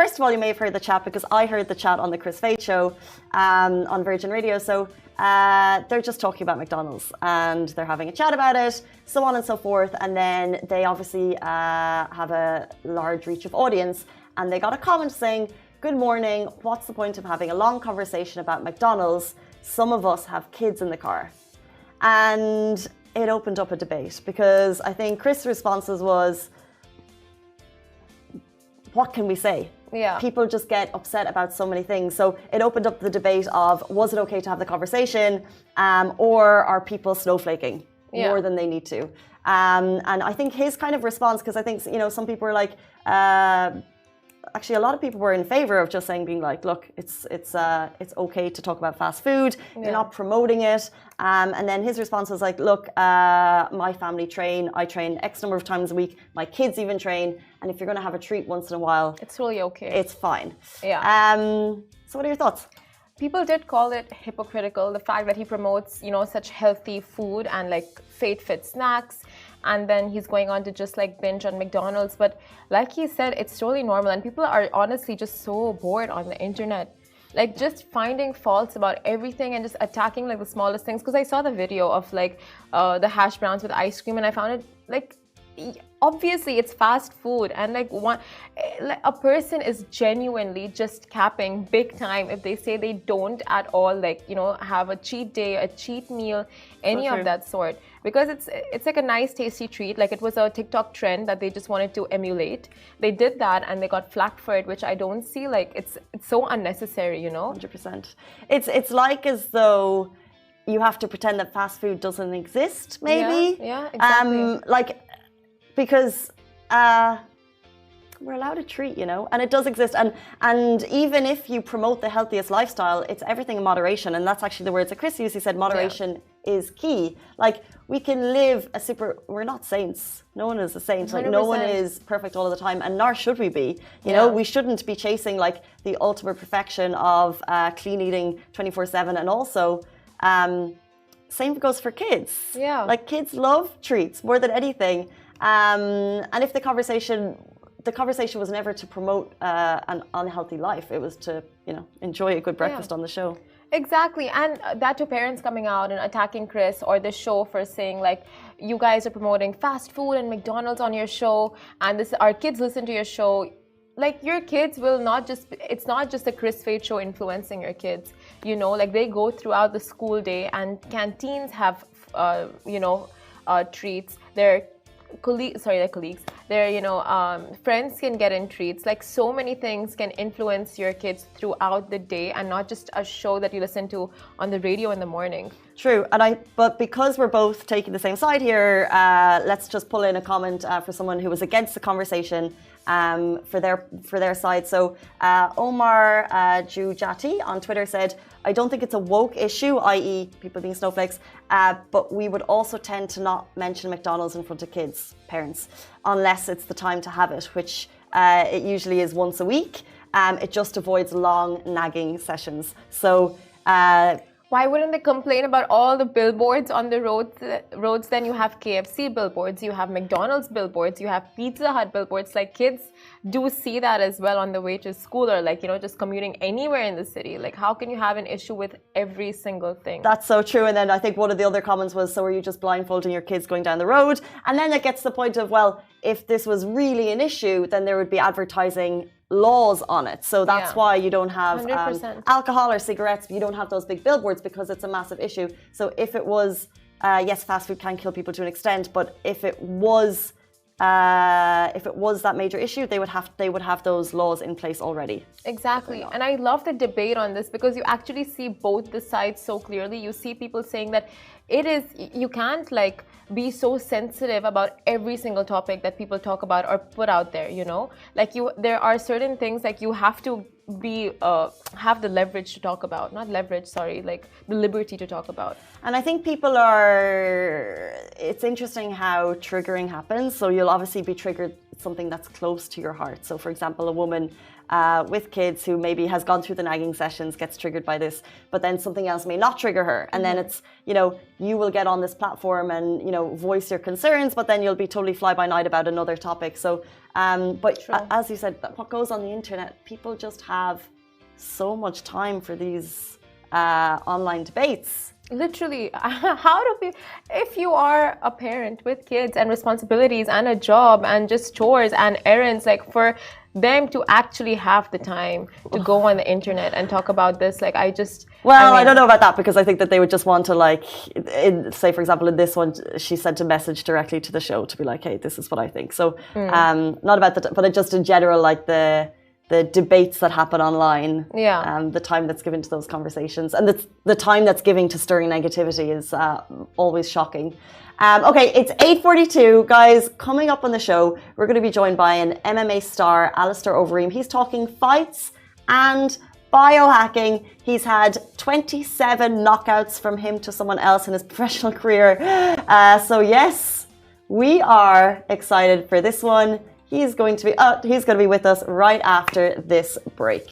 first of all, you may have heard the chat because I heard the chat on the Kris Fade show on Virgin Radio. So they're just talking about McDonald's and they're having a chat about it, so on and so forth. And then they obviously have a large reach of audience, and they got a comment saying, "Good morning. What's the point of having a long conversation about McDonald's? Some of us have kids in the car." And it opened up a debate because I think Kris' responses was, what can we say? Yeah. People just get upset about so many things. So it opened up the debate of, was it okay to have the conversation, or are people snowflaking more than they need to? And I think his kind of response, because I think, some people were like, actually, a lot of people were in favor of just being like, look, it's okay to talk about fast food. You're not promoting it. And then his response was like, look, my family train. I train X number of times a week. My kids even train. And if you're going to have a treat once in a while, it's really okay. It's fine. Yeah. So what are your thoughts? People did call it hypocritical, the fact that he promotes, such healthy food and like fit snacks, and then he's going on to just like binge on McDonald's. But like he said, it's totally normal, and people are honestly just so bored on the internet, like just finding faults about everything and just attacking like the smallest things. Because I saw the video of like the hash browns with ice cream, and I found it like, obviously it's fast food, and like a person is genuinely just capping big time if they say they don't at all have a cheat day, a cheat meal, any of that sort, because it's like a nice tasty treat. Like, it was a TikTok trend that they just wanted to emulate. They did that and they got flack for it, which I don't see, like it's so unnecessary, 100%. It's like as though you have to pretend that fast food doesn't exist, maybe. Yeah, exactly. Because we're allowed a treat, and it does exist. And even if you promote the healthiest lifestyle, it's everything in moderation. And that's actually the words that Kris used. He said moderation is key. Like, we can live we're not saints. No one is a saint. 100%. Like, no one is perfect all of the time, and nor should we be. You know, we shouldn't be chasing like the ultimate perfection of clean eating 24/7. And also, same goes for kids. Yeah. Like, kids love treats more than anything. And if the conversation was never to promote an unhealthy life, it was to, enjoy a good breakfast on the show. Exactly. And that to parents coming out and attacking Kris or the show for saying like, you guys are promoting fast food and McDonald's on your show, and our kids listen to your show. Like, your kids will it's not just a Kris Fade show influencing your kids, like they go throughout the school day, and canteens have, treats. Their colleagues, their friends can get in treats. Like, so many things can influence your kids throughout the day, and not just a show that you listen to on the radio in the morning. True. But because we're both taking the same side here, let's just pull in a comment for someone who was against the conversation for their side. So Omar Jujati on Twitter said, I don't think it's a woke issue, i.e. people being snowflakes, but we would also tend to not mention McDonald's in front of kids, parents, unless it's the time to have it, which it usually is once a week. It just avoids long nagging sessions. So why wouldn't they complain about all the billboards on the roads? Then you have KFC billboards, you have McDonald's billboards, you have Pizza Hut billboards. Like, kids do see that as well on the way to school, or like, just commuting anywhere in the city. Like, how can you have an issue with every single thing? That's so true. And then I think one of the other comments was, so are you just blindfolding your kids going down the road? And then it gets to the point of, well, if this was really an issue, then there would be advertising laws on it. So that's why you don't have alcohol or cigarettes. You don't have those big billboards, because it's a massive issue. So if it was, yes, fast food can kill people to an extent, but if it was that major issue, they would have those laws in place already. Exactly. And I love the debate on this, because you actually see both the sides so clearly. You see people saying that you can't like be so sensitive about every single topic that people talk about or put out there, like there are certain things like you have to be have the leverage to talk about, not leverage, sorry, like the liberty to talk about. And I think it's interesting how triggering happens. So you'll obviously be triggered it's something that's close to your heart. So, for example, a woman with kids who maybe has gone through the nagging sessions gets triggered by this, but then something else may not trigger her. And then it's, you will get on this platform and, voice your concerns, but then you'll be totally fly by night about another topic. So, but as you said, what goes on the internet, people just have so much time for these online debates. Literally, how do we, if you are a parent with kids and responsibilities and a job and just chores and errands, like for them to actually have the time to go on the internet and talk about this, like I don't know about that, because I think that they would just want to, like, say for example in this one she sent a message directly to the show to be like, hey, this is what I think. So not about that, but just in general, like the debates that happen online, the time that's given to those conversations, and the time that's given to stirring negativity is always shocking. Okay, it's 8:42, guys. Coming up on the show, we're going to be joined by an MMA star, Alistair Overeem. He's talking fights and biohacking. He's had 27 knockouts from him to someone else in his professional career. So yes, we are excited for this one. He's going to be with us right after this break.